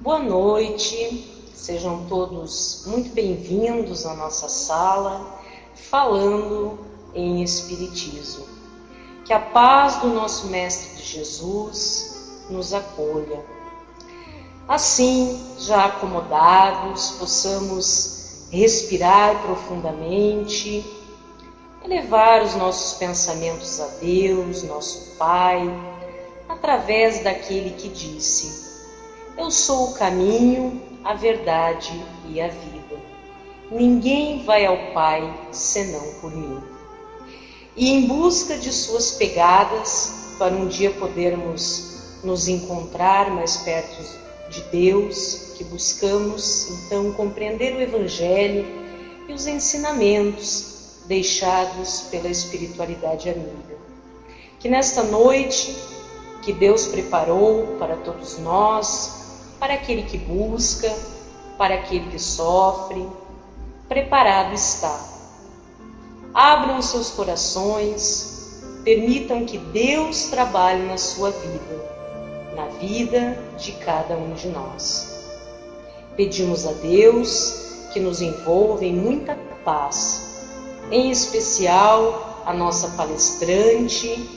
Boa noite, sejam todos muito bem-vindos à nossa sala, falando em Espiritismo. Que a paz do nosso Mestre de Jesus nos acolha. Assim, já acomodados, possamos respirar profundamente, elevar os nossos pensamentos a Deus, nosso Pai, através daquele que disse: eu sou o caminho, a verdade e a vida. Ninguém vai ao Pai senão por mim. E em busca de suas pegadas, para um dia podermos nos encontrar mais perto de Deus, que buscamos então compreender o Evangelho e os ensinamentos deixados pela espiritualidade amiga. Que nesta noite, que Deus preparou para todos nós, para aquele que busca, para aquele que sofre, preparado está. Abram seus corações, permitam que Deus trabalhe na sua vida, na vida de cada um de nós. Pedimos a Deus que nos envolva em muita paz, em especial a nossa palestrante,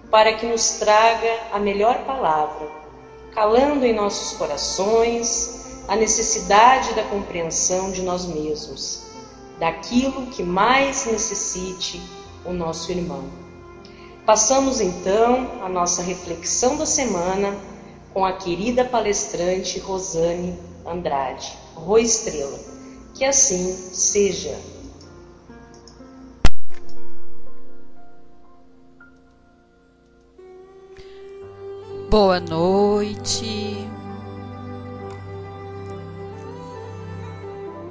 para que nos traga a melhor palavra, calando em nossos corações a necessidade da compreensão de nós mesmos, daquilo que mais necessite o nosso irmão. Passamos então a nossa reflexão da semana com a querida palestrante Rosane Andrade, Rô Estrela. Que assim seja. Boa noite.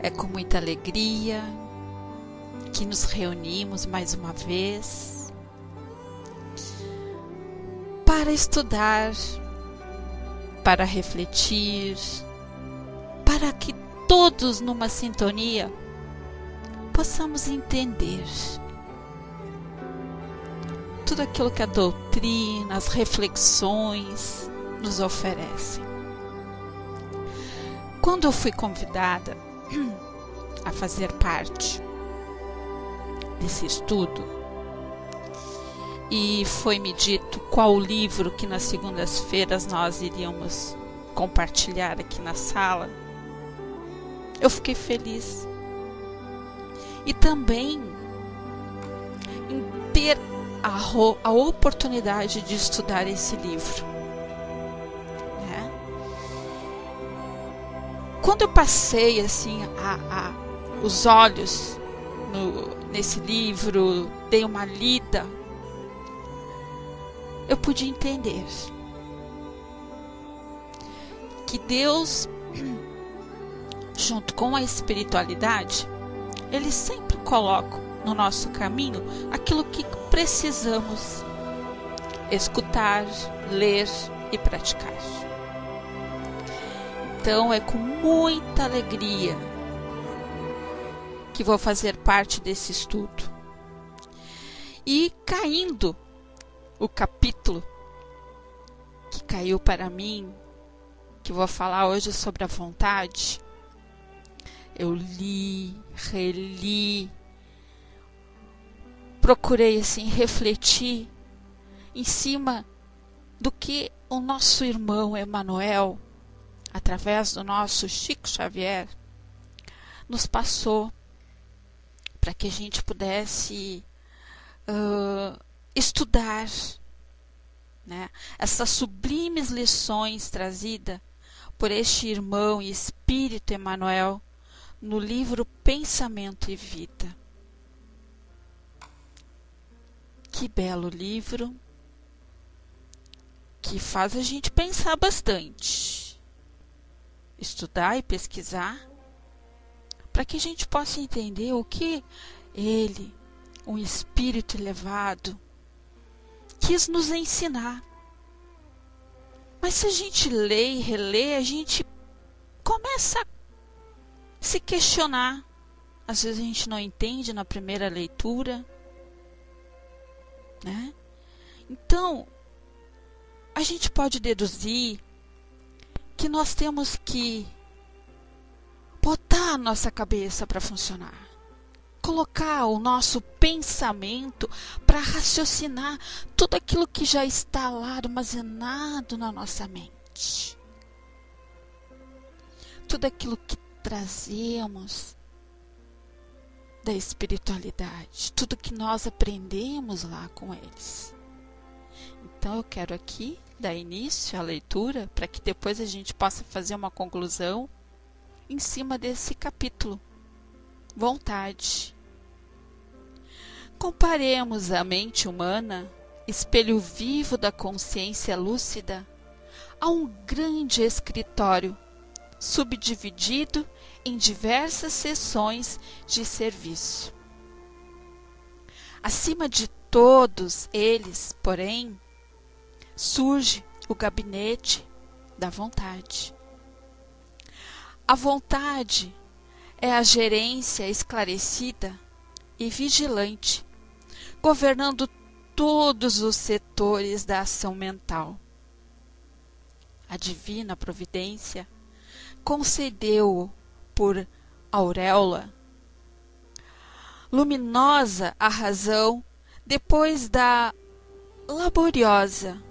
É com muita alegria que nos reunimos mais uma vez para estudar, para refletir, para que todos numa sintonia possamos entender tudo aquilo que a doutrina, as reflexões nos oferecem. Quando eu fui convidada a fazer parte desse estudo e foi-me dito qual livro que nas segundas-feiras nós iríamos compartilhar aqui na sala, eu fiquei feliz. E também em ter a oportunidade de estudar esse livro, né? Quando eu passei assim os olhos nesse livro, dei uma lida, eu pude entender que Deus, junto com a espiritualidade, Ele sempre coloca no nosso caminho aquilo que precisamos escutar, ler e praticar. Então é com muita alegria que vou fazer parte desse estudo. E caindo o capítulo que caiu para mim, que vou falar hoje sobre a vontade, eu li, reli, procurei assim refletir em cima do que o nosso irmão Emmanuel, através do nosso Chico Xavier, nos passou para que a gente pudesse estudar, né, essas sublimes lições trazidas por este irmão e espírito Emmanuel no livro Pensamento e Vida. Que belo livro, que faz a gente pensar bastante, estudar e pesquisar, para que a gente possa entender o que ele, um espírito elevado, quis nos ensinar. Mas se a gente lê e relê, a gente começa a se questionar. Às vezes a gente não entende na primeira leitura, né? Então, a gente pode deduzir que que nós temos que botar a nossa cabeça para funcionar. Colocar o nosso pensamento para raciocinar tudo aquilo que já está lá armazenado na nossa mente. Tudo aquilo que trazemos da espiritualidade, tudo que nós aprendemos lá com eles. Então eu quero aqui dar início à leitura para que depois a gente possa fazer uma conclusão em cima desse capítulo. Vontade. Comparemos a mente humana, espelho vivo da consciência lúcida, a um grande escritório, subdividido em diversas seções de serviço. Acima de todos eles, porém, surge o gabinete da vontade. A vontade é a gerência esclarecida e vigilante, governando todos os setores da ação mental. A divina providência concedeu por auréola luminosa a razão depois da laboriosa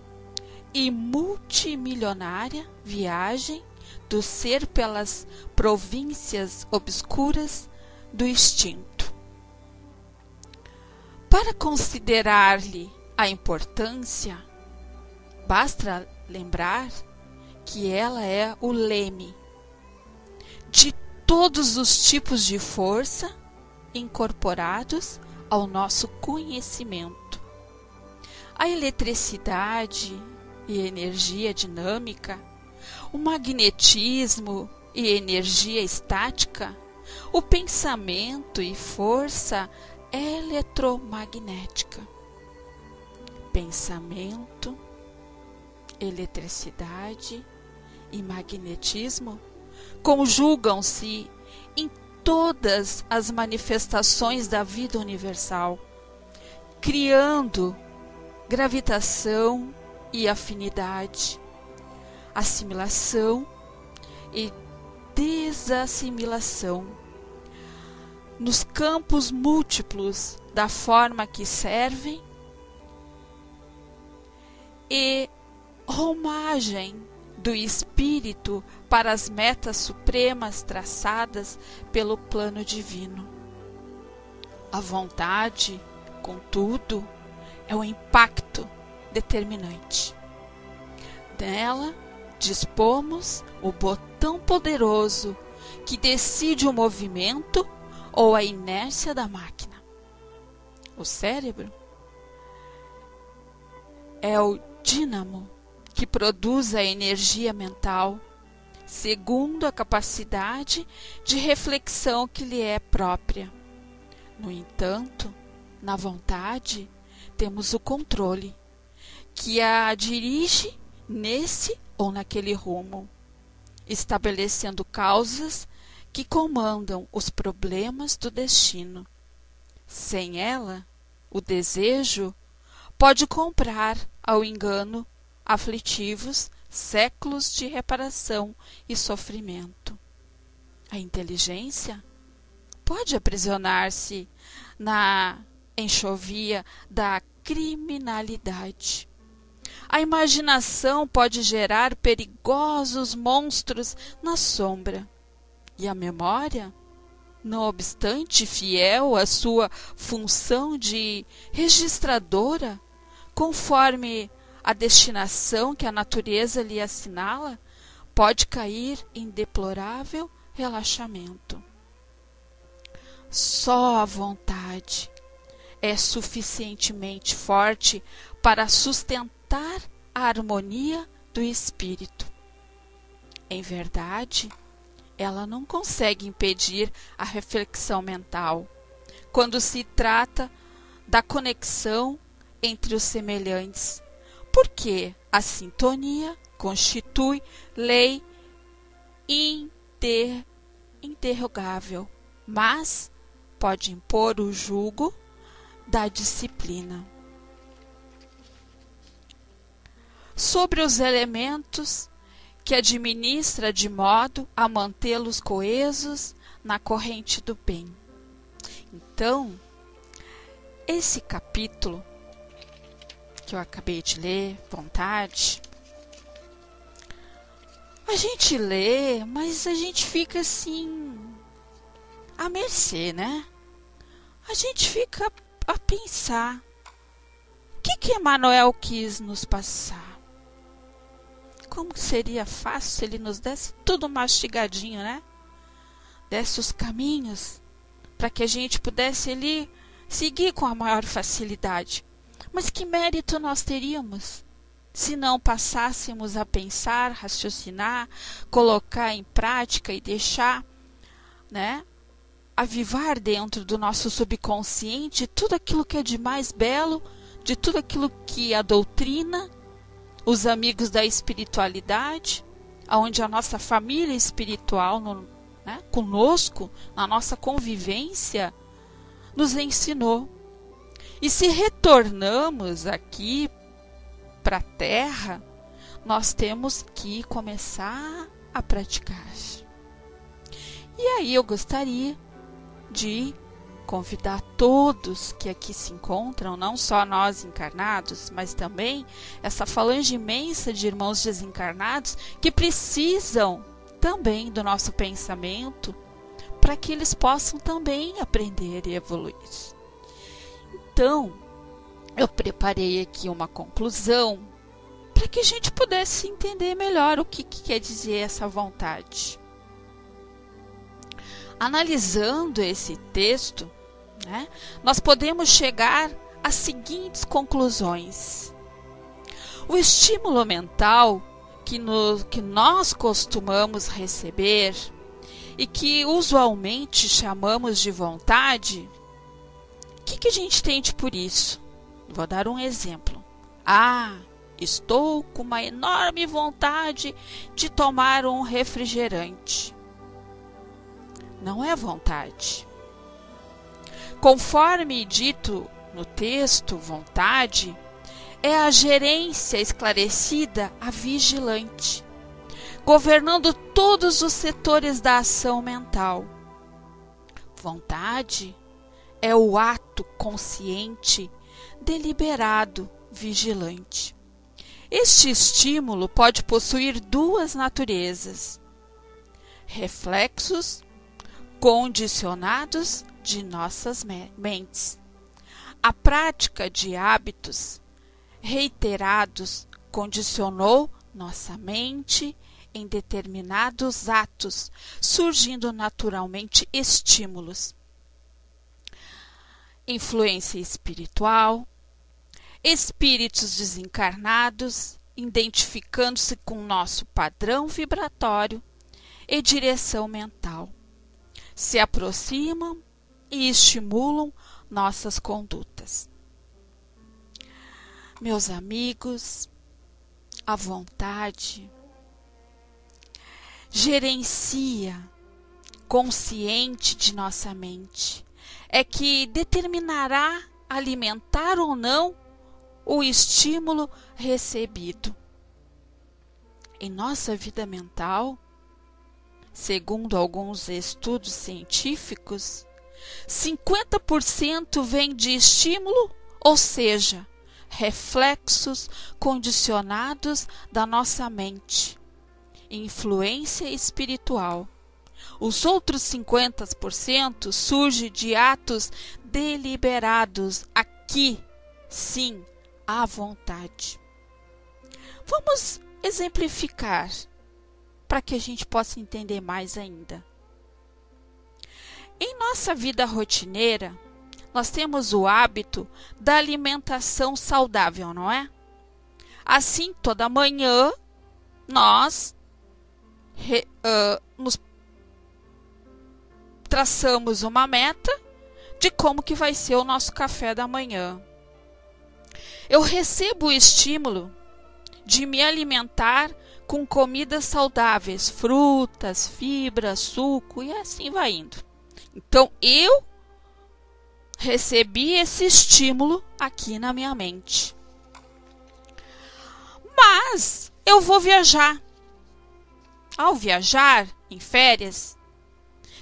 e multimilionária viagem do ser pelas províncias obscuras do instinto. Para considerar-lhe a importância, basta lembrar que ela é o leme de todos os tipos de força incorporados ao nosso conhecimento. A eletricidade e energia dinâmica, o magnetismo e energia estática, o pensamento e força eletromagnética. Pensamento, eletricidade e magnetismo conjugam-se em todas as manifestações da vida universal, criando gravitação e afinidade, assimilação e desassimilação, nos campos múltiplos da forma que servem e romagem do espírito para as metas supremas traçadas pelo plano divino. A vontade, contudo, é o impacto determinante. Nela dispomos o botão poderoso que decide o movimento ou a inércia da máquina. O cérebro é o dínamo que produz a energia mental, segundo a capacidade de reflexão que lhe é própria. No entanto, na vontade, temos o controle, que a dirige nesse ou naquele rumo, estabelecendo causas que comandam os problemas do destino. Sem ela, o desejo pode comprar ao engano aflitivos séculos de reparação e sofrimento. A inteligência pode aprisionar-se na enxovia da criminalidade. A imaginação pode gerar perigosos monstros na sombra. E a memória, não obstante fiel à sua função de registradora, conforme a destinação que a natureza lhe assinala, pode cair em deplorável relaxamento. Só a vontade é suficientemente forte para sustentar a harmonia do espírito. Em verdade, ela não consegue impedir a reflexão mental quando se trata da conexão entre os semelhantes, porque a sintonia constitui lei interrogável, mas pode impor o jugo da disciplina. Sobre os elementos que administra de modo a mantê-los coesos na corrente do bem. Então, esse capítulo que eu acabei de ler, vontade, a gente lê, mas a gente fica assim, à mercê, né? A gente fica a pensar, o que Emmanuel quis nos passar? Como seria fácil se ele nos desse tudo mastigadinho, né? Desse os caminhos para que a gente pudesse ali seguir com a maior facilidade. Mas que mérito nós teríamos se não passássemos a pensar, raciocinar, colocar em prática e deixar, né, avivar dentro do nosso subconsciente tudo aquilo que é de mais belo, de tudo aquilo que a doutrina, os amigos da espiritualidade, onde a nossa família espiritual, né, conosco, na nossa convivência, nos ensinou. E se retornamos aqui para a Terra, nós temos que começar a praticar. E aí eu gostaria de convidar todos que aqui se encontram, não só nós encarnados, mas também essa falange imensa de irmãos desencarnados que precisam também do nosso pensamento para que eles possam também aprender e evoluir. Então, eu preparei aqui uma conclusão para que a gente pudesse entender melhor o que quer dizer essa vontade. Analisando esse texto, né, nós podemos chegar às seguintes conclusões. O estímulo mental que nós costumamos receber e que usualmente chamamos de vontade, o que a gente entende por isso? Vou dar um exemplo. Estou com uma enorme vontade de tomar um refrigerante. Não é vontade. Conforme dito no texto, vontade é a gerência esclarecida, a vigilante, governando todos os setores da ação mental. Vontade é o ato consciente, deliberado, vigilante. Este estímulo pode possuir duas naturezas: reflexos condicionados de nossas mentes. A prática de hábitos reiterados condicionou nossa mente em determinados atos, surgindo naturalmente estímulos. Influência espiritual, espíritos desencarnados, identificando-se com nosso padrão vibratório e direção mental, se aproximam e estimulam nossas condutas. Meus amigos, a vontade gerencia consciente de nossa mente, é que determinará alimentar ou não o estímulo recebido. Em nossa vida mental, segundo alguns estudos científicos, 50% vem de estímulo, ou seja, reflexos condicionados da nossa mente, influência espiritual. Os outros 50% surgem de atos deliberados, aqui, sim, à vontade. Vamos exemplificar para que a gente possa entender mais ainda. Em nossa vida rotineira, nós temos o hábito da alimentação saudável, não é? Assim, toda manhã, nós nos traçamos uma meta de como que vai ser o nosso café da manhã. Eu recebo o estímulo de me alimentar com comidas saudáveis, frutas, fibras, suco e assim vai indo. Então, eu recebi esse estímulo aqui na minha mente. Mas eu vou viajar. Ao viajar em férias,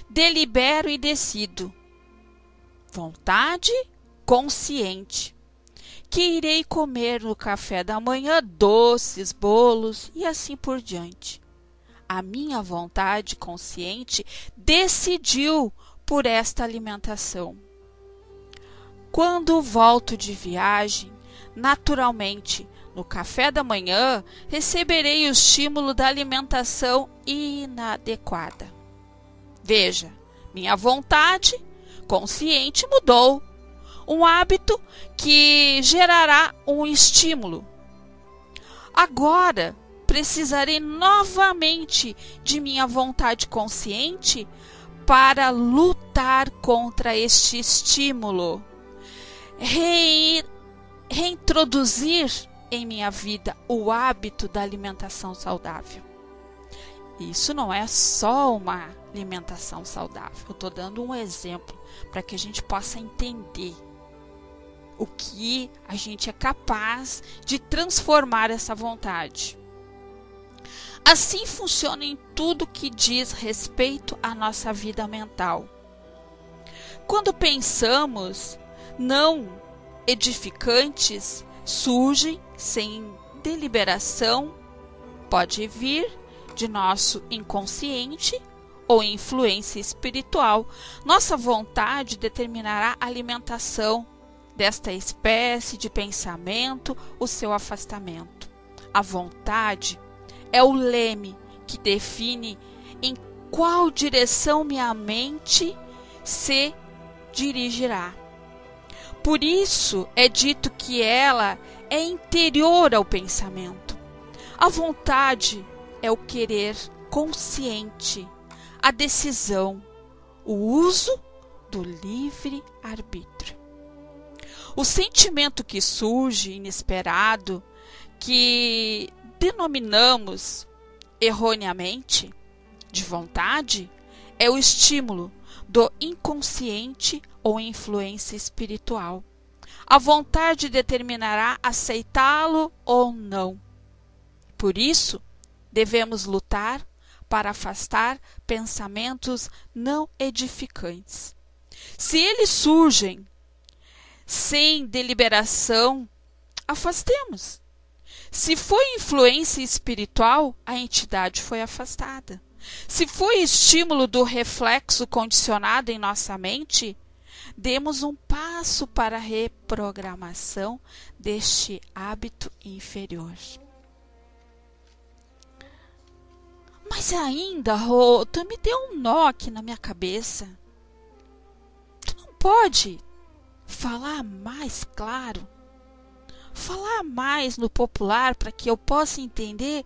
delibero e decido, vontade consciente, que irei comer no café da manhã doces, bolos e assim por diante. A minha vontade consciente decidiu por esta alimentação. Quando volto de viagem, naturalmente, no café da manhã, receberei o estímulo da alimentação inadequada. Veja, minha vontade consciente mudou. Um hábito que gerará um estímulo. Agora, precisarei novamente de minha vontade consciente para lutar contra este estímulo. Reintroduzir em minha vida o hábito da alimentação saudável. Isso não é só uma alimentação saudável. Eu estou dando um exemplo para que a gente possa entender o que a gente é capaz de transformar essa vontade. Assim funciona em tudo que diz respeito à nossa vida mental. Quando pensamos não edificantes, surgem sem deliberação, pode vir de nosso inconsciente ou influência espiritual. Nossa vontade determinará a alimentação desta espécie de pensamento, o seu afastamento. A vontade é o leme que define em qual direção minha mente se dirigirá. Por isso é dito que ela é interior ao pensamento. A vontade é o querer consciente, a decisão, o uso do livre-arbítrio. O sentimento que surge inesperado, que denominamos erroneamente de vontade, é o estímulo do inconsciente ou influência espiritual. A vontade determinará aceitá-lo ou não. Por isso, devemos lutar para afastar pensamentos não edificantes. Se eles surgem sem deliberação, afastemos. Se foi influência espiritual, a entidade foi afastada. Se foi estímulo do reflexo condicionado em nossa mente, demos um passo para a reprogramação deste hábito inferior. Mas ainda, Rô, tu me deu um nó aqui na minha cabeça. Tu não pode falar mais claro? Falar mais no popular para que eu possa entender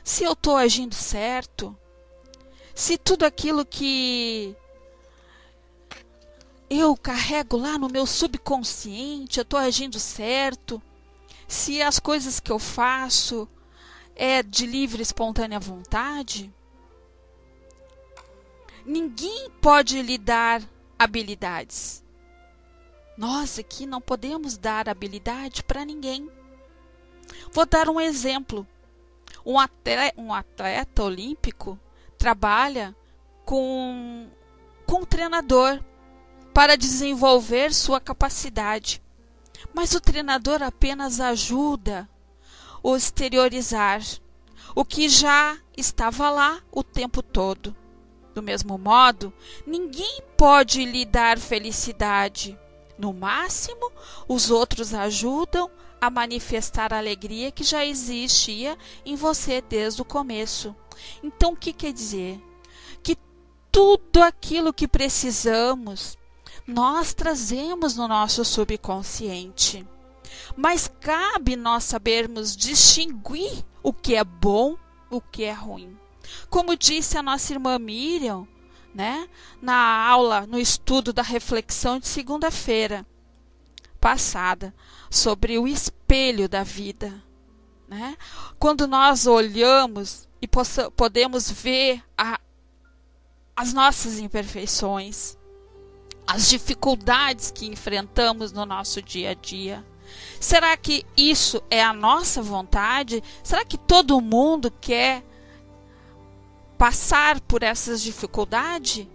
se eu estou agindo certo? Se tudo aquilo que eu carrego lá no meu subconsciente, eu estou agindo certo? Se as coisas que eu faço é de livre e espontânea vontade? Ninguém pode lhe dar habilidades. Nós aqui não podemos dar habilidade para ninguém. Vou dar um exemplo. Um atleta olímpico trabalha com um treinador para desenvolver sua capacidade. Mas o treinador apenas ajuda o exteriorizar o que já estava lá o tempo todo. Do mesmo modo, ninguém pode lhe dar felicidade. No máximo, os outros ajudam a manifestar a alegria que já existia em você desde o começo. Então, o que quer dizer? Que tudo aquilo que precisamos, nós trazemos no nosso subconsciente. Mas cabe nós sabermos distinguir o que é bom, o que é ruim. Como disse a nossa irmã Miriam, né, na aula, no estudo da reflexão de segunda-feira passada, sobre o espelho da vida, né? Quando nós olhamos e podemos ver as nossas imperfeições, as dificuldades que enfrentamos no nosso dia a dia. Será que isso é a nossa vontade? Será que todo mundo quer passar por essas dificuldades,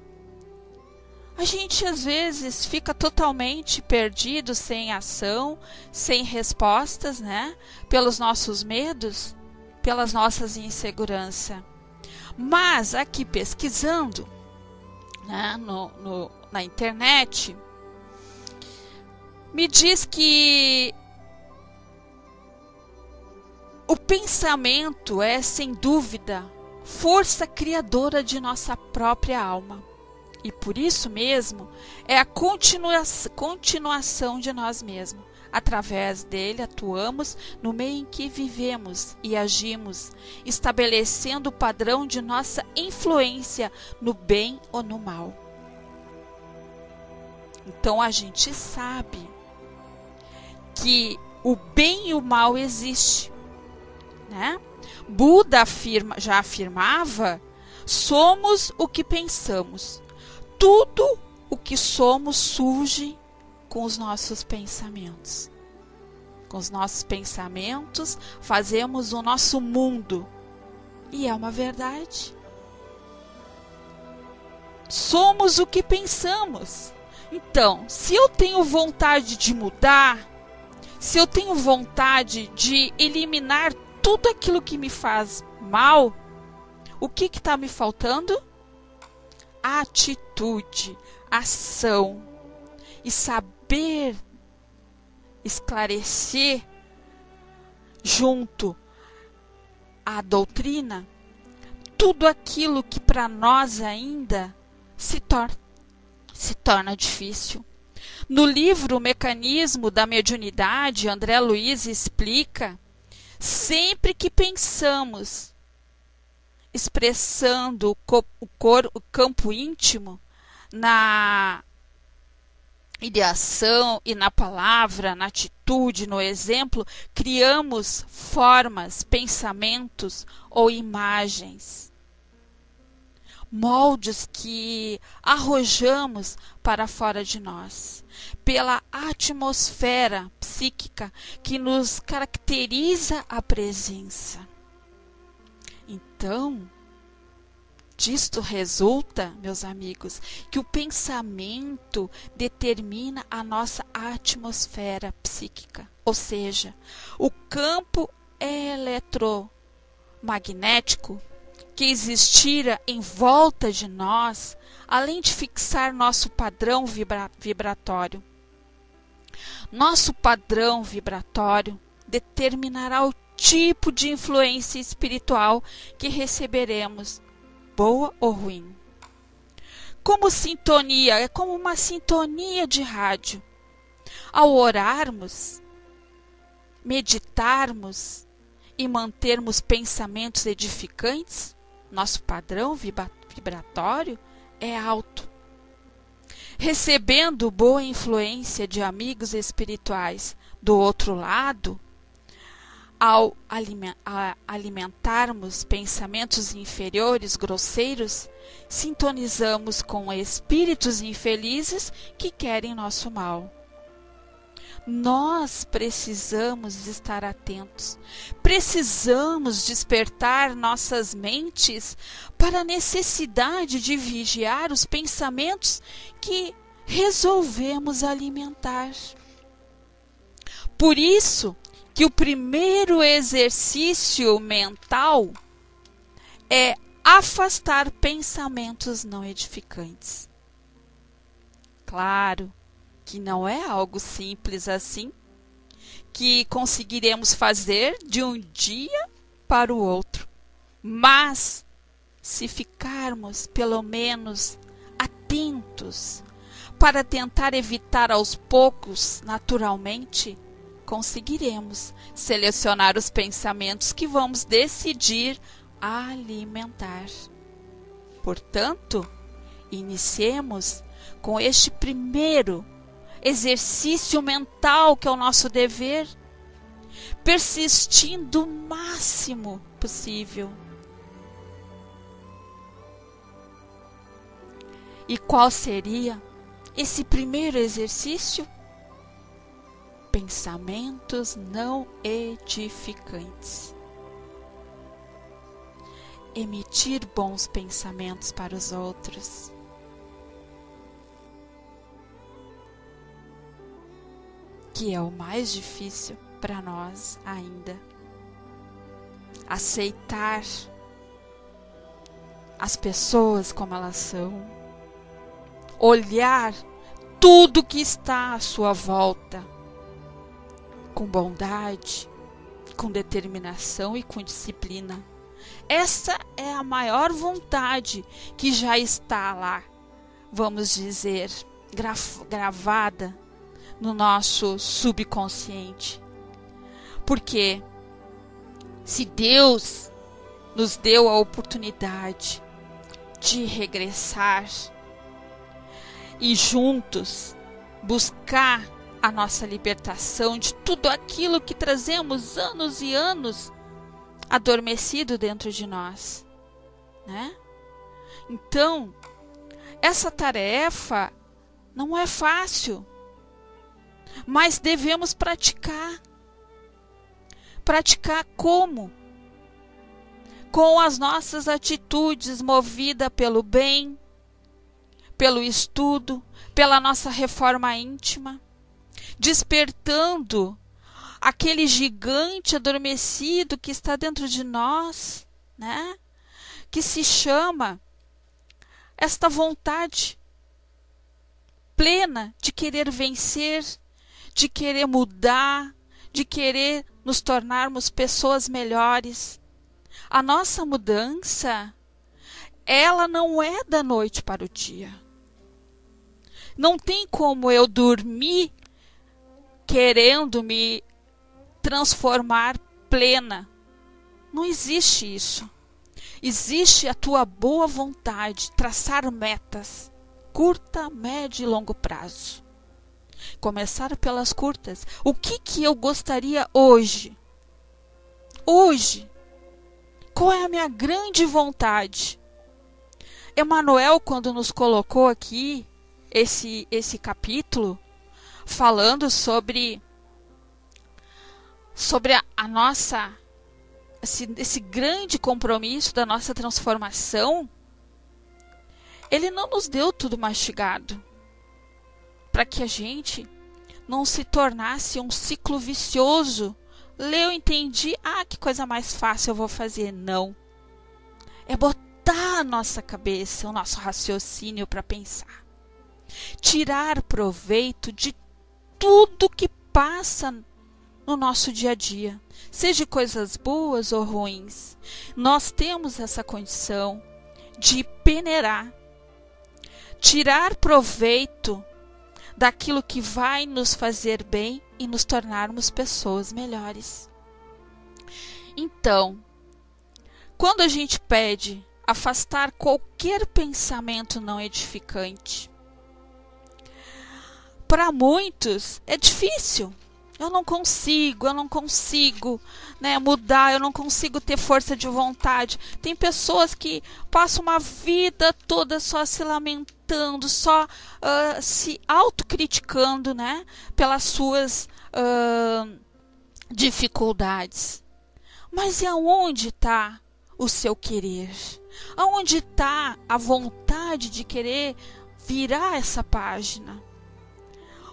a gente às vezes fica totalmente perdido, sem ação, sem respostas, né? Pelos nossos medos, pelas nossas inseguranças. Mas aqui pesquisando, né, na internet, me diz que o pensamento é, sem dúvida, força criadora de nossa própria alma. E por isso mesmo é a continuação de nós mesmos. Através dele atuamos no meio em que vivemos e agimos, estabelecendo o padrão de nossa influência no bem ou no mal. Então a gente sabe que o bem e o mal existem, né? Buda já afirmava: somos o que pensamos. Tudo o que somos surge com os nossos pensamentos. Com os nossos pensamentos fazemos o nosso mundo. E é uma verdade. Somos o que pensamos. Então, se eu tenho vontade de mudar, se eu tenho vontade de eliminar tudo aquilo que me faz mal, o que está me faltando? Atitude, ação e saber esclarecer junto à doutrina tudo aquilo que para nós ainda se torna difícil. No livro O Mecanismo da Mediunidade, André Luiz explica: sempre que pensamos expressando o campo íntimo na ideação e na palavra, na atitude, no exemplo, criamos formas, pensamentos ou imagens, moldes que arrojamos para fora de nós, pela atmosfera psíquica que nos caracteriza a presença. Então, disto resulta, meus amigos, que o pensamento determina a nossa atmosfera psíquica, ou seja, o campo eletromagnético que existira em volta de nós, além de fixar nosso padrão vibratório. Nosso padrão vibratório determinará o tipo de influência espiritual que receberemos, boa ou ruim. Como sintonia, é como uma sintonia de rádio. Ao orarmos, meditarmos e mantermos pensamentos edificantes, nosso padrão vibratório é alto. Recebendo boa influência de amigos espirituais do outro lado, ao alimentarmos pensamentos inferiores, grosseiros, sintonizamos com espíritos infelizes que querem nosso mal. Nós precisamos estar atentos, precisamos despertar nossas mentes para a necessidade de vigiar os pensamentos que resolvemos alimentar. Por isso que o primeiro exercício mental é afastar pensamentos não edificantes. Claro que não é algo simples assim, que conseguiremos fazer de um dia para o outro. Mas, se ficarmos pelo menos atentos para tentar evitar aos poucos, naturalmente, conseguiremos selecionar os pensamentos que vamos decidir alimentar. Portanto, iniciemos com este primeiro exercício mental, que é o nosso dever, persistindo o máximo possível. E qual seria esse primeiro exercício? Pensamentos não edificantes. emitir bons pensamentos para os outros. Que é o mais difícil para nós ainda. Aceitar as pessoas como elas são. Olhar tudo que está à sua volta com bondade, com determinação e com disciplina. Essa é a maior vontade que já está lá, vamos dizer, gravada no nosso subconsciente. Porque se Deus nos deu a oportunidade de regressar e juntos buscar a nossa libertação de tudo aquilo que trazemos anos e anos adormecido dentro de nós, né? Então, essa tarefa não é fácil, mas devemos praticar. Praticar como? Com as nossas atitudes movidas pelo bem, pelo estudo, pela nossa reforma íntima, despertando aquele gigante adormecido que está dentro de nós, né? Que se chama esta vontade plena de querer vencer, de querer mudar, de querer nos tornarmos pessoas melhores. A nossa mudança, ela não é da noite para o dia. Não tem como eu dormir querendo me transformar plena. Não existe isso. Existe a tua boa vontade, traçar metas, curta, médio e longo prazo. Começar pelas curtas. O que eu gostaria hoje? Hoje. Qual é a minha grande vontade? Emmanuel, quando nos colocou aqui esse capítulo, falando sobre a nossa, esse grande compromisso da nossa transformação, ele não nos deu tudo mastigado, para que a gente não se tornasse um ciclo vicioso. Leu, entendi, que coisa mais fácil eu vou fazer. Não. É botar a nossa cabeça, o nosso raciocínio para pensar. Tirar proveito de tudo que passa no nosso dia a dia, seja coisas boas ou ruins. Nós temos essa condição de peneirar, tirar proveito daquilo que vai nos fazer bem e nos tornarmos pessoas melhores. Então, quando a gente pede afastar qualquer pensamento não edificante, para muitos é difícil. Eu não consigo, né, mudar, eu não consigo ter força de vontade. Tem pessoas que passam uma vida toda só se lamentando, só se autocriticando, né, pelas suas dificuldades. Mas e aonde está o seu querer? Aonde está a vontade de querer virar essa página?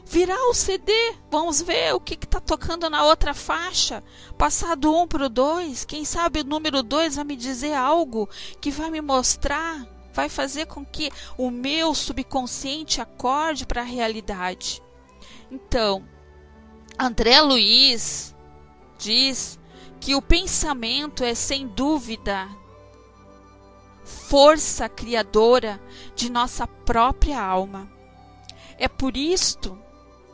Virar o CD, vamos ver o que está tocando na outra faixa, passar do 1 para o 2, quem sabe o número 2 vai me dizer algo que vai me mostrar, vai fazer com que o meu subconsciente acorde para a realidade. Então, André Luiz diz que o pensamento é sem dúvida força criadora de nossa própria alma. É por isto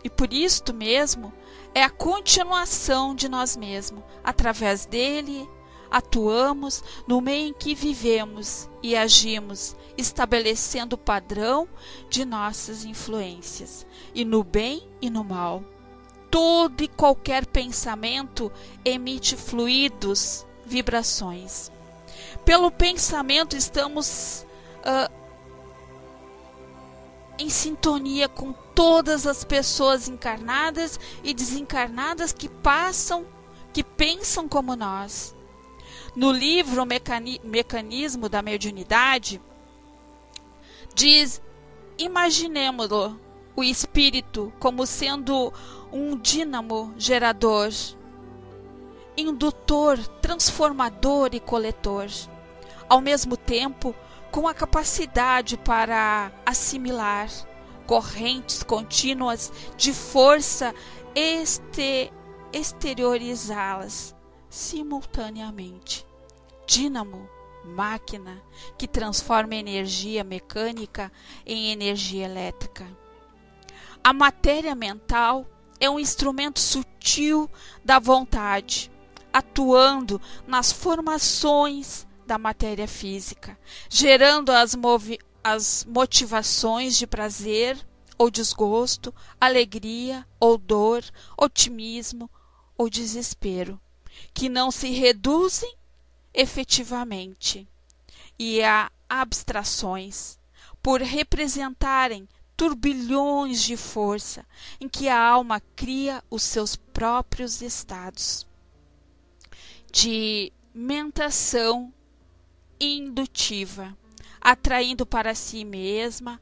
e por isto mesmo é a continuação de nós mesmos. Através dele atuamos no meio em que vivemos e agimos, estabelecendo o padrão de nossas influências, e no bem e no mal. Todo e qualquer pensamento emite fluidos, vibrações. Pelo pensamento estamos em sintonia com todas as pessoas encarnadas e desencarnadas que pensam como nós. No livro Mecanismo da Mediunidade, diz: imaginemos o espírito como sendo um dínamo gerador, indutor, transformador e coletor, ao mesmo tempo com a capacidade para assimilar correntes contínuas de força exteriorizá-las simultaneamente. Dínamo, máquina que transforma energia mecânica em energia elétrica. A matéria mental é um instrumento sutil da vontade, atuando nas formações da matéria física, gerando as motivações de prazer ou desgosto, alegria ou dor, otimismo ou desespero, que não se reduzem efetivamente e a abstrações, por representarem turbilhões de força em que a alma cria os seus próprios estados de mentação indutiva, atraindo para si mesma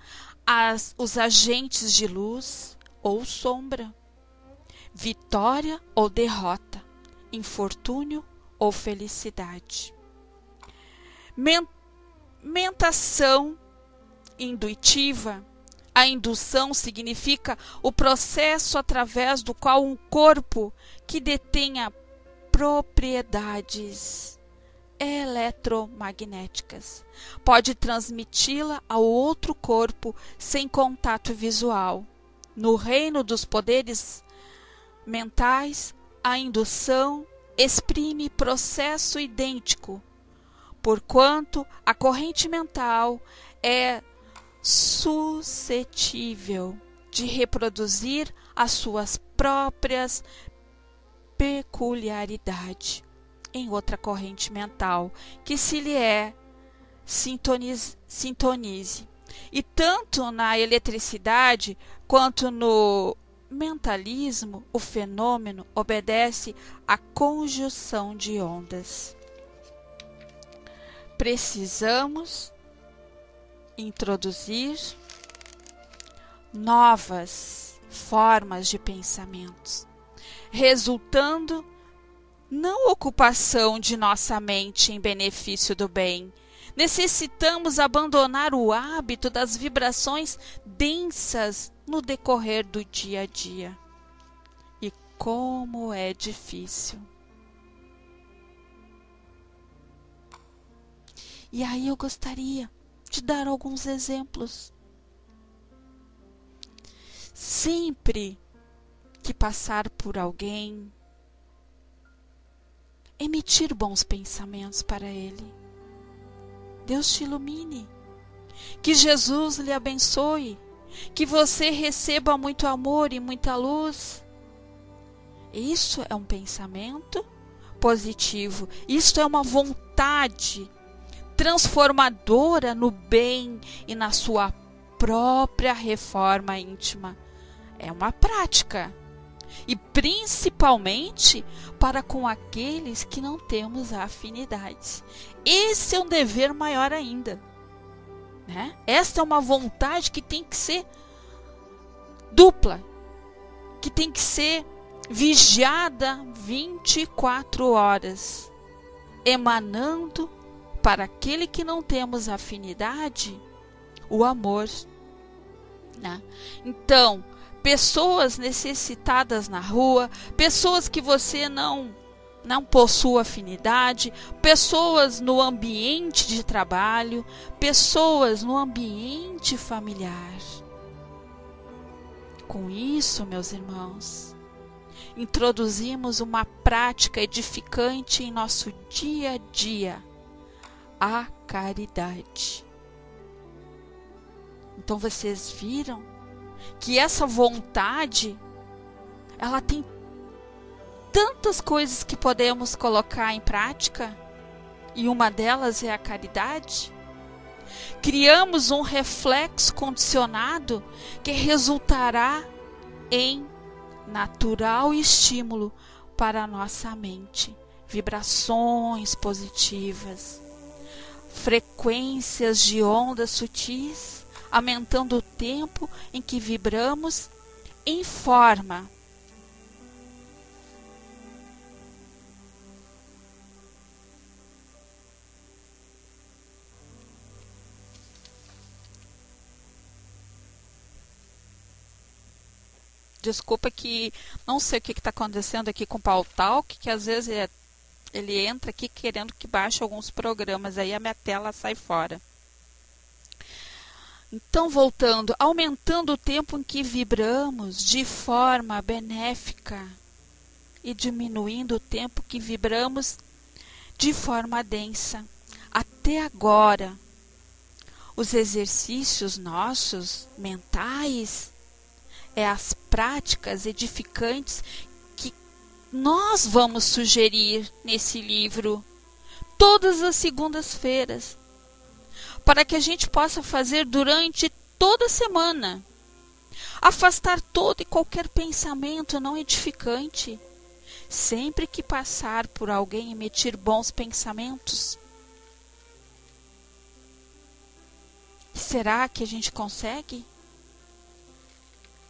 os agentes de luz ou sombra, vitória ou derrota, infortúnio ou felicidade. Mentação intuitiva. A indução significa o processo através do qual um corpo que detenha propriedades eletromagnéticas pode transmiti-la ao outro corpo sem contato visual. No reino dos poderes mentais, a indução exprime processo idêntico, porquanto a corrente mental é suscetível de reproduzir as suas próprias peculiaridades em outra corrente mental que se lhe sintonize. E tanto na eletricidade quanto no mentalismo, o fenômeno obedece à conjunção de ondas. Precisamos introduzir novas formas de pensamentos, resultando não ocupação de nossa mente em benefício do bem. Necessitamos abandonar o hábito das vibrações densas no decorrer do dia a dia. E como é difícil. E aí eu gostaria de dar alguns exemplos. Sempre que passar por alguém, emitir bons pensamentos para ele. Deus te ilumine. Que Jesus lhe abençoe. Que você receba muito amor e muita luz. Isso é um pensamento positivo. Isto é uma vontade transformadora no bem e na sua própria reforma íntima. É uma prática. E principalmente para com aqueles que não temos afinidade. Esse é um dever maior ainda, né? Esta é uma vontade que tem que ser dupla, que tem que ser vigiada 24 horas, emanando para aquele que não temos afinidade o amor, né? Então, pessoas necessitadas na rua, pessoas que você não possui afinidade, pessoas no ambiente de trabalho, pessoas no ambiente familiar. Com isso, meus irmãos, introduzimos uma prática edificante em nosso dia a dia, a caridade. Então vocês viram que essa vontade, ela tem tantas coisas que podemos colocar em prática, e uma delas é a caridade. Criamos um reflexo condicionado que resultará em natural estímulo para a nossa mente vibrações positivas, frequências de ondas sutis, aumentando o tempo em que vibramos em forma desculpa que não sei o que está acontecendo aqui com o Paltalk, que às vezes ele entra aqui querendo que baixe alguns programas, aí a minha tela sai fora. Então, voltando, aumentando o tempo em que vibramos de forma benéfica e diminuindo o tempo que vibramos de forma densa. Até agora, os exercícios nossos mentais as práticas edificantes que nós vamos sugerir nesse livro todas as segundas-feiras, para que a gente possa fazer durante toda a semana. Afastar todo e qualquer pensamento não edificante, sempre que passar por alguém emitir bons pensamentos. Será que a gente consegue?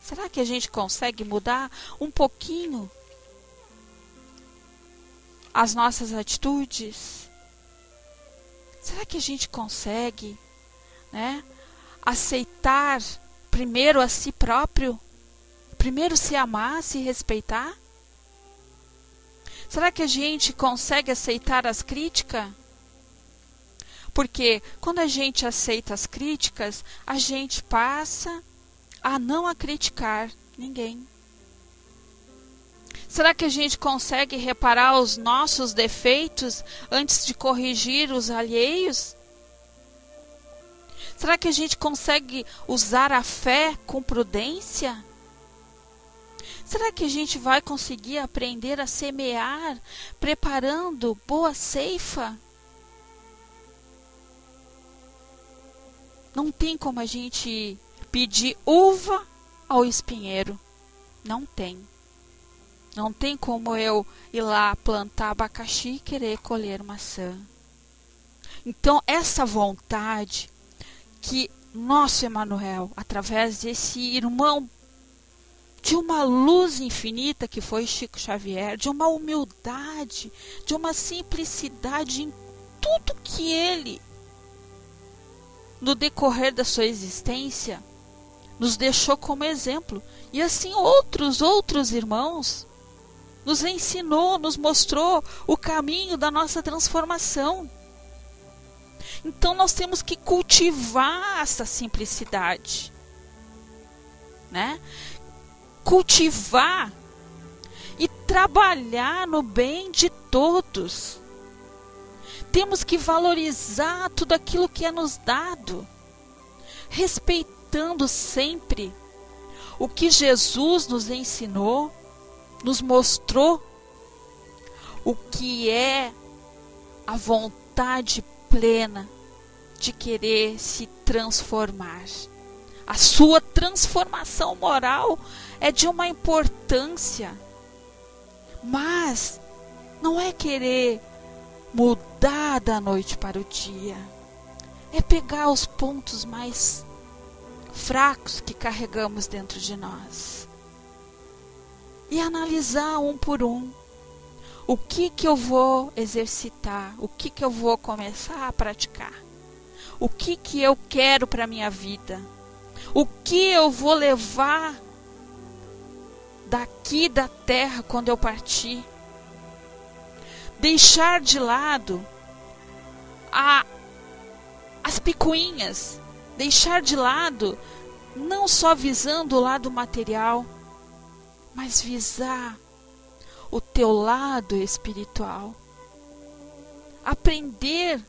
Será que a gente consegue mudar um pouquinho as nossas atitudes? Será que a gente consegue, aceitar primeiro a si próprio? Primeiro se amar, se respeitar? Será que a gente consegue aceitar as críticas? Porque quando a gente aceita as críticas, a gente passa a não criticar ninguém. Será que a gente consegue reparar os nossos defeitos antes de corrigir os alheios? Será que a gente consegue usar a fé com prudência? Será que a gente vai conseguir aprender a semear, preparando boa ceifa? Não tem como a gente pedir uva ao espinheiro. Não tem. Não tem como eu ir lá plantar abacaxi e querer colher maçã. Então, essa vontade que nosso Emmanuel, através desse irmão de uma luz infinita que foi Chico Xavier, de uma humildade, de uma simplicidade em tudo que ele, no decorrer da sua existência, nos deixou como exemplo. E assim outros irmãos nos ensinou, nos mostrou o caminho da nossa transformação. Então nós temos que cultivar essa simplicidade, cultivar e trabalhar no bem de todos. Temos que valorizar tudo aquilo que é nos dado, respeitando sempre o que Jesus nos ensinou, nos mostrou o que é a vontade plena de querer se transformar. A sua transformação moral é de uma importância, mas não é querer mudar da noite para o dia. É pegar os pontos mais fracos que carregamos dentro de nós e analisar um por um. O que eu vou exercitar? O que eu vou começar a praticar? O que eu quero para a minha vida? O que eu vou levar daqui da terra quando eu partir? Deixar de lado as picuinhas. Deixar de lado, não só visando o lado material, mas visar o teu lado espiritual. Aprender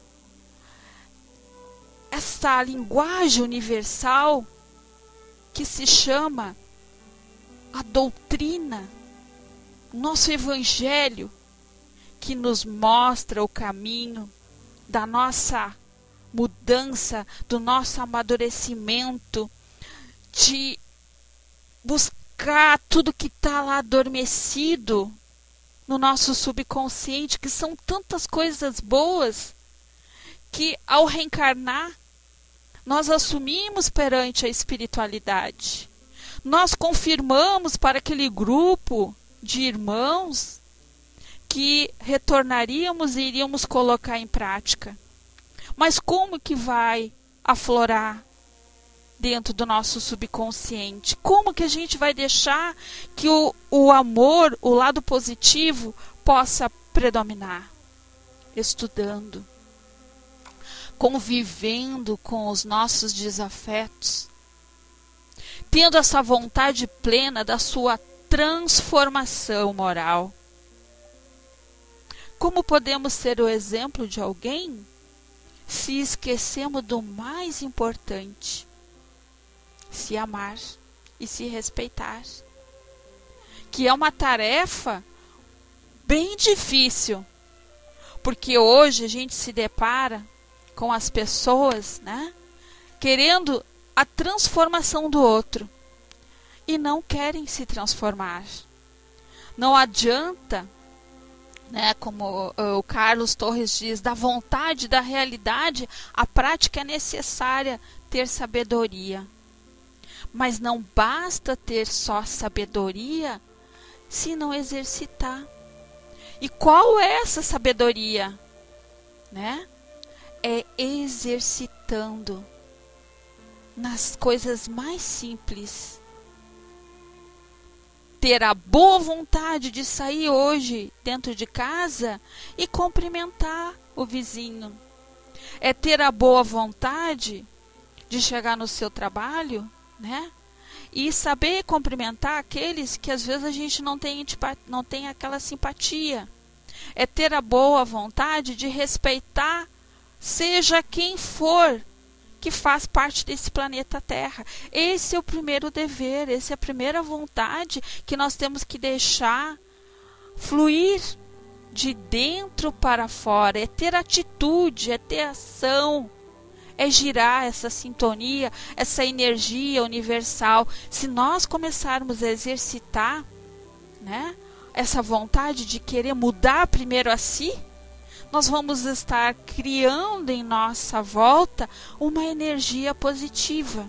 essa linguagem universal que se chama a doutrina, nosso evangelho, que nos mostra o caminho da nossa mudança, do nosso amadurecimento, de buscar tudo que está lá adormecido no nosso subconsciente, que são tantas coisas boas, que ao reencarnar, nós assumimos perante a espiritualidade. Nós confirmamos para aquele grupo de irmãos que retornaríamos e iríamos colocar em prática. Mas como que vai aflorar dentro do nosso subconsciente? Como que a gente vai deixar que o amor, o lado positivo, possa predominar? Estudando, convivendo com os nossos desafetos, tendo essa vontade plena da sua transformação moral. Como podemos ser o exemplo de alguém se esquecemos do mais importante: se amar e se respeitar? Que é uma tarefa bem difícil, porque hoje a gente se depara com as pessoas, né, querendo a transformação do outro e não querem se transformar. Não adianta, né, como o Carlos Torres diz, da vontade, da realidade, a prática é necessária ter sabedoria. Mas não basta ter só sabedoria se não exercitar. E qual é essa sabedoria? Né? É exercitando nas coisas mais simples. Ter a boa vontade de sair hoje dentro de casa e cumprimentar o vizinho. É ter a boa vontade de chegar no seu trabalho, né? E saber cumprimentar aqueles que às vezes a gente não tem aquela simpatia. É ter a boa vontade de respeitar seja quem for que faz parte desse planeta Terra. Esse é o primeiro dever, essa é a primeira vontade que nós temos que deixar fluir de dentro para fora. É ter atitude, é ter ação, é girar essa sintonia, essa energia universal. Se nós começarmos a exercitar, né, essa vontade de querer mudar primeiro a si, nós vamos estar criando em nossa volta uma energia positiva.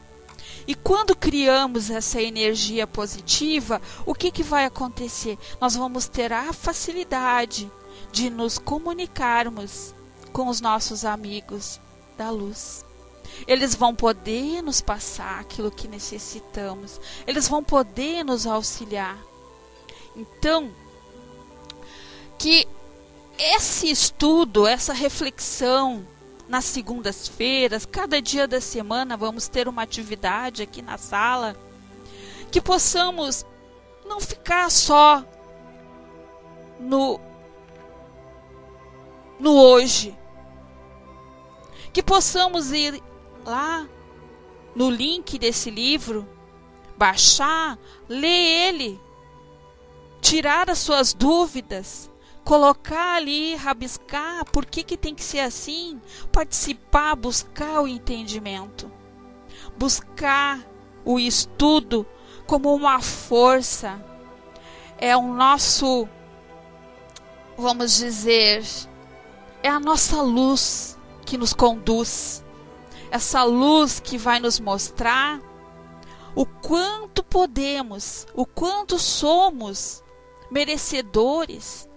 E quando criamos essa energia positiva, o que vai acontecer? Nós vamos ter a facilidade de nos comunicarmos com os nossos amigos da luz. Eles vão poder nos passar aquilo que necessitamos. Eles vão poder nos auxiliar. Então, que esse estudo, essa reflexão nas segundas-feiras, cada dia da semana vamos ter uma atividade aqui na sala, que possamos não ficar só no hoje, que possamos ir lá no link desse livro, baixar, ler ele, tirar as suas dúvidas, colocar ali, rabiscar, por que tem que ser assim, participar, buscar o entendimento, buscar o estudo como uma força, é o nosso, vamos dizer, é a nossa luz que nos conduz, essa luz que vai nos mostrar o quanto podemos, o quanto somos merecedores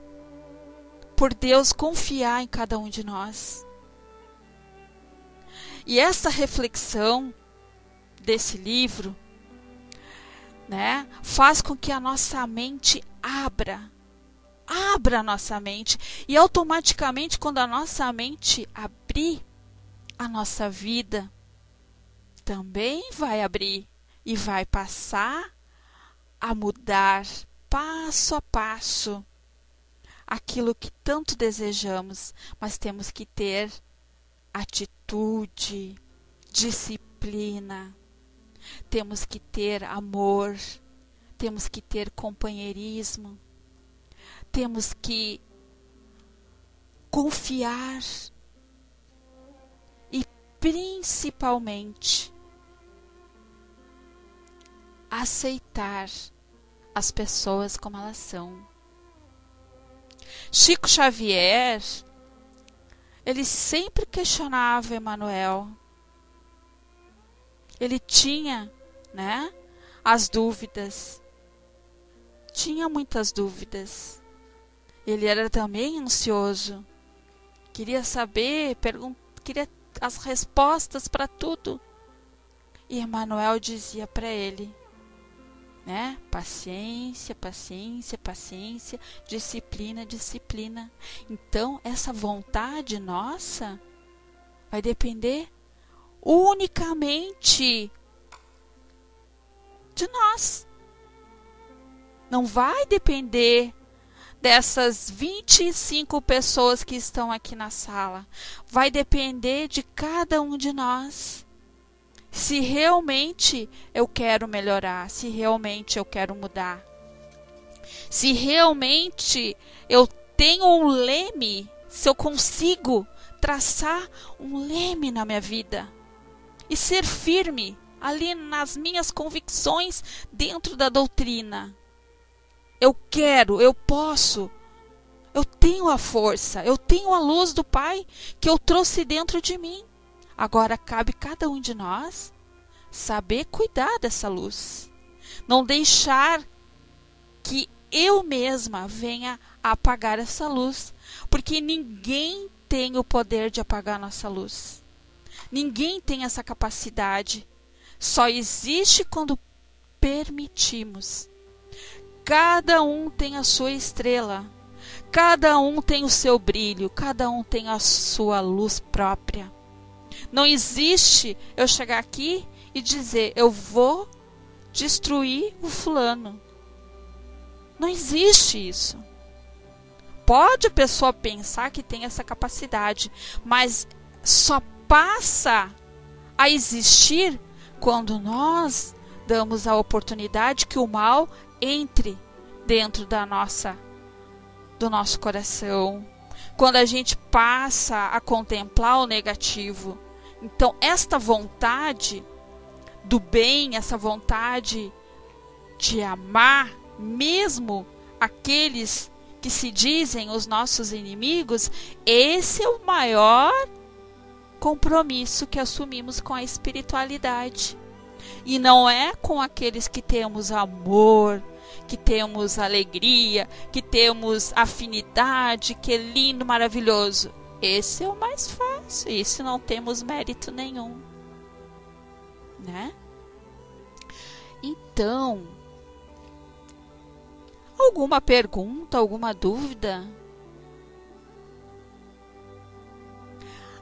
por Deus confiar em cada um de nós. E essa reflexão desse livro, né, faz com que a nossa mente abra a nossa mente, e automaticamente quando a nossa mente abrir, a nossa vida também vai abrir e vai passar a mudar passo a passo aquilo que tanto desejamos, mas temos que ter atitude, disciplina, temos que ter amor, temos que ter companheirismo, temos que confiar e principalmente aceitar as pessoas como elas são. Chico Xavier, ele sempre questionava Emmanuel. Ele tinha, né, as dúvidas. Tinha muitas dúvidas. Ele era também ansioso. Queria saber, queria as respostas para tudo. E Emmanuel dizia para ele, né? Paciência, paciência, paciência, disciplina, disciplina. Então, essa vontade nossa vai depender unicamente de nós. Não vai depender dessas 25 pessoas que estão aqui na sala. Vai depender de cada um de nós. Se realmente eu quero melhorar, se realmente eu quero mudar, se realmente eu tenho um leme, se eu consigo traçar um leme na minha vida e ser firme ali nas minhas convicções dentro da doutrina. Eu quero, eu posso, eu tenho a força, eu tenho a luz do Pai que eu trouxe dentro de mim. Agora cabe cada um de nós saber cuidar dessa luz. Não deixar que eu mesma venha a apagar essa luz. Porque ninguém tem o poder de apagar nossa luz. Ninguém tem essa capacidade. Só existe quando permitimos. Cada um tem a sua estrela. Cada um tem o seu brilho. Cada um tem a sua luz própria. Não existe eu chegar aqui e dizer, eu vou destruir o fulano. Não existe isso. Pode a pessoa pensar que tem essa capacidade, mas só passa a existir quando nós damos a oportunidade que o mal entre dentro do nosso coração. Quando a gente passa a contemplar o negativo. Então, esta vontade do bem, essa vontade de amar, mesmo aqueles que se dizem os nossos inimigos, esse é o maior compromisso que assumimos com a espiritualidade. E não é com aqueles que temos amor, que temos alegria, que temos afinidade, que é lindo, maravilhoso. Esse é o mais fácil, esse não temos mérito nenhum, né? Então, alguma pergunta, alguma dúvida?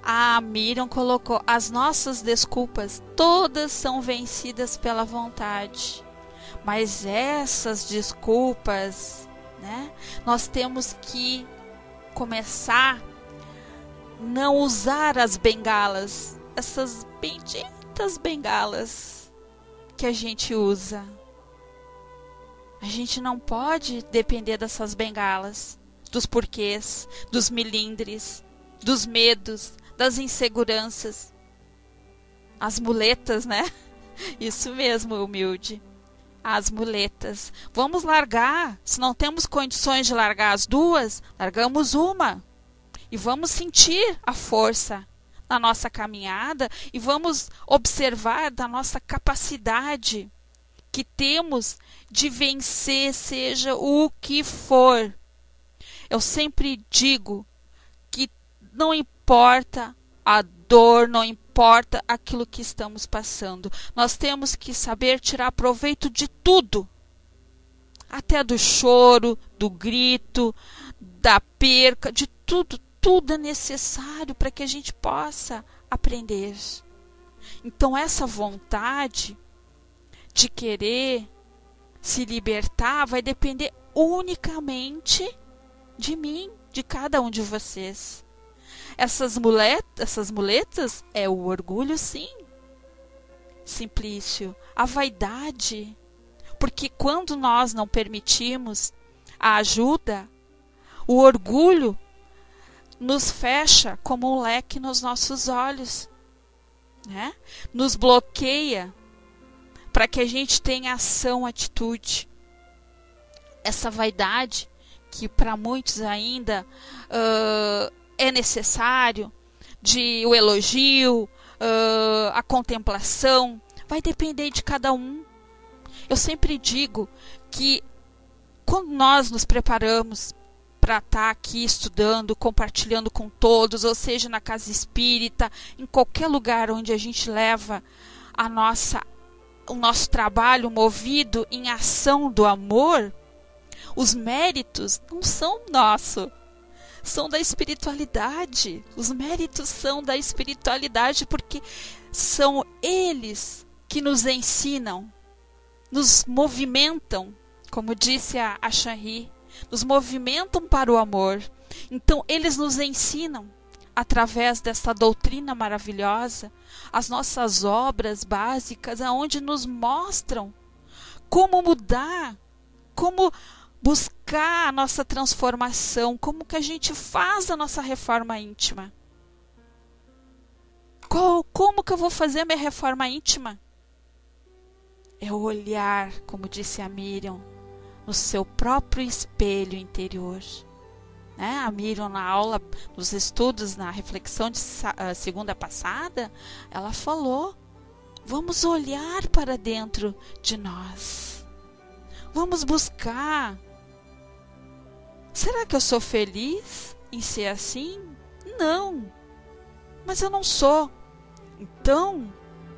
A Miriam colocou, as nossas desculpas todas são vencidas pela vontade. Mas essas desculpas, né, nós temos que começar a não usar as bengalas, essas benditas bengalas que a gente usa. A gente não pode depender dessas bengalas, dos porquês, dos milindres, dos medos, das inseguranças. As muletas, né? Isso mesmo, humilde. As muletas. Vamos largar. Se não temos condições de largar as duas, largamos uma. E vamos sentir a força na nossa caminhada e vamos observar da nossa capacidade que temos de vencer, seja o que for. Eu sempre digo que não importa a dor, não importa aquilo que estamos passando. Nós temos que saber tirar proveito de tudo. Até do choro, do grito, da perca, de tudo. Tudo é necessário para que a gente possa aprender. Então essa vontade de querer se libertar vai depender unicamente de mim, de cada um de vocês. Essas muletas é o orgulho, sim, Simplício, a vaidade. Porque quando nós não permitimos a ajuda, o orgulho nos fecha como um leque nos nossos olhos, né? Nos bloqueia para que a gente tenha ação, atitude. Essa vaidade que para muitos ainda é necessário, de o elogio, a contemplação, vai depender de cada um. Eu sempre digo que quando nós nos preparamos para estar aqui estudando, compartilhando com todos, ou seja, na casa espírita, em qualquer lugar onde a gente leva o nosso trabalho movido em ação do amor, os méritos não são nossos, são da espiritualidade. Os méritos são da espiritualidade, porque são eles que nos ensinam, nos movimentam, como disse a Shanri, nos movimentam para o amor. Então eles nos ensinam, através dessa doutrina maravilhosa, as nossas obras básicas, aonde nos mostram como mudar, como buscar a nossa transformação, como que a gente faz a nossa reforma íntima. Como que eu vou fazer a minha reforma íntima? É olhar, como disse a Miriam, no seu próprio espelho interior. Né? A Miriam, na aula, nos estudos, na reflexão de segunda passada, ela falou: vamos olhar para dentro de nós. Vamos buscar. Será que eu sou feliz em ser assim? Não. Mas eu não sou. Então,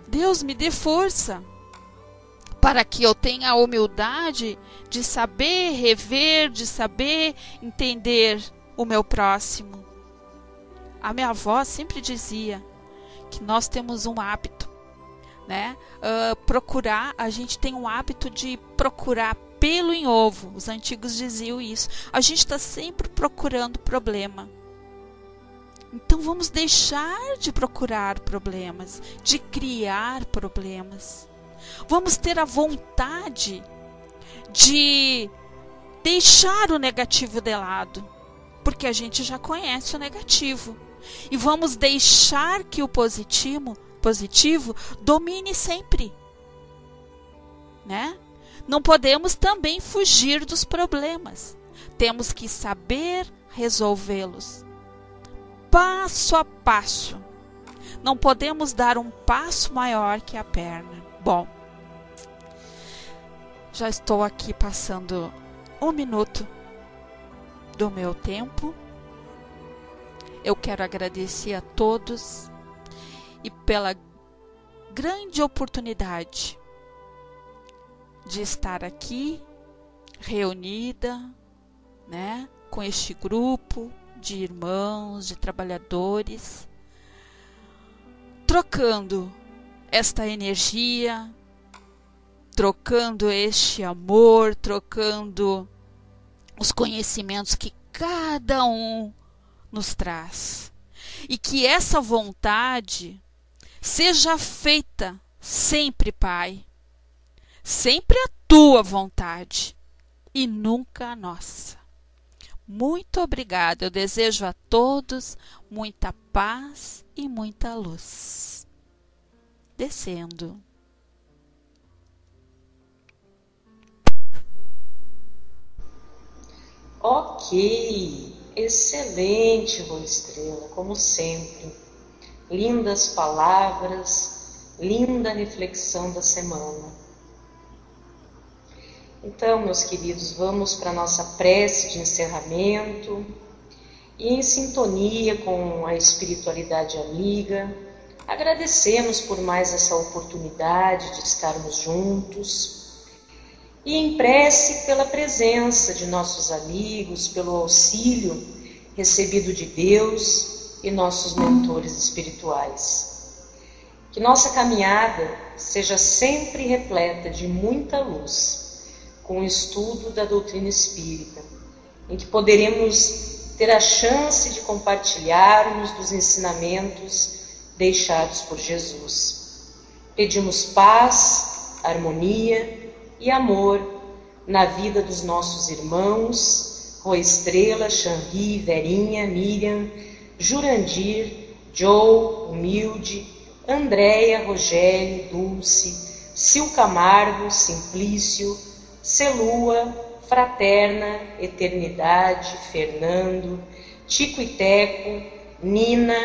Deus me dê força para que eu tenha a humildade de saber rever, de saber entender o meu próximo. A minha avó sempre dizia que nós temos um hábito, né? A gente tem um hábito de procurar pelo em ovo. Os antigos diziam isso. A gente está sempre procurando problema. Então vamos deixar de procurar problemas, de criar problemas. Vamos ter a vontade de deixar o negativo de lado, porque a gente já conhece o negativo. E vamos deixar que o positivo domine sempre, né? Não podemos também fugir dos problemas. Temos que saber resolvê-los passo a passo. Não podemos dar um passo maior que a perna. Bom, já estou aqui passando 1 minuto do meu tempo. Eu quero agradecer a todos e pela grande oportunidade de estar aqui reunida, né, com este grupo de irmãos, de trabalhadores, trocando esta energia, trocando este amor, trocando os conhecimentos que cada um nos traz. E que essa vontade seja feita sempre, Pai, sempre a tua vontade e nunca a nossa. Muito obrigada. Eu desejo a todos muita paz e muita luz. Descendo. Ok, excelente, Rô Estrela, como sempre. Lindas palavras, linda reflexão da semana. Então, meus queridos, vamos para a nossa prece de encerramento e, em sintonia com a espiritualidade amiga, agradecemos por mais essa oportunidade de estarmos juntos e em prece pela presença de nossos amigos, pelo auxílio recebido de Deus e nossos mentores espirituais. Que nossa caminhada seja sempre repleta de muita luz, com o estudo da doutrina espírita, em que poderemos ter a chance de compartilharmos dos ensinamentos deixados por Jesus. Pedimos paz, harmonia e amor na vida dos nossos irmãos, Rô Estrela, Shanri, Verinha, Miriam, Jurandir, Joe, Humilde, Andréia, Rogério, Dulce, Sil Camargo, Simplício, Celua, Fraterna, Eternidade, Fernando, Tico e Teco, Nina,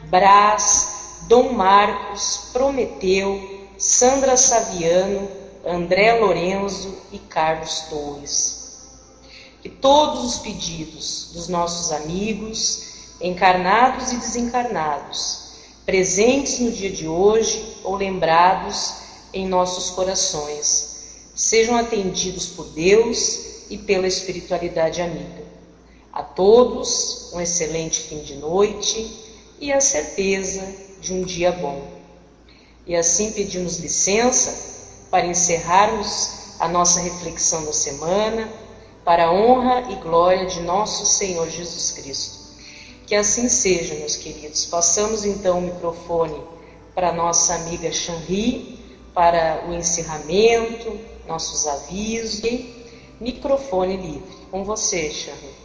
Brás, Dom Marcos, Prometeu, Sandra Saviano, André Lorenzo e Carlos Torres. Que todos os pedidos dos nossos amigos, encarnados e desencarnados, presentes no dia de hoje ou lembrados em nossos corações, sejam atendidos por Deus e pela espiritualidade amiga. A todos um excelente fim de noite e a certeza de um dia bom. E assim pedimos licença para encerrarmos a nossa reflexão da semana, para a honra e glória de nosso Senhor Jesus Cristo. Que assim seja, meus queridos. Passamos então o microfone para a nossa amiga Xanri, para o encerramento, nossos avisos. Microfone livre. Com você, Xanri.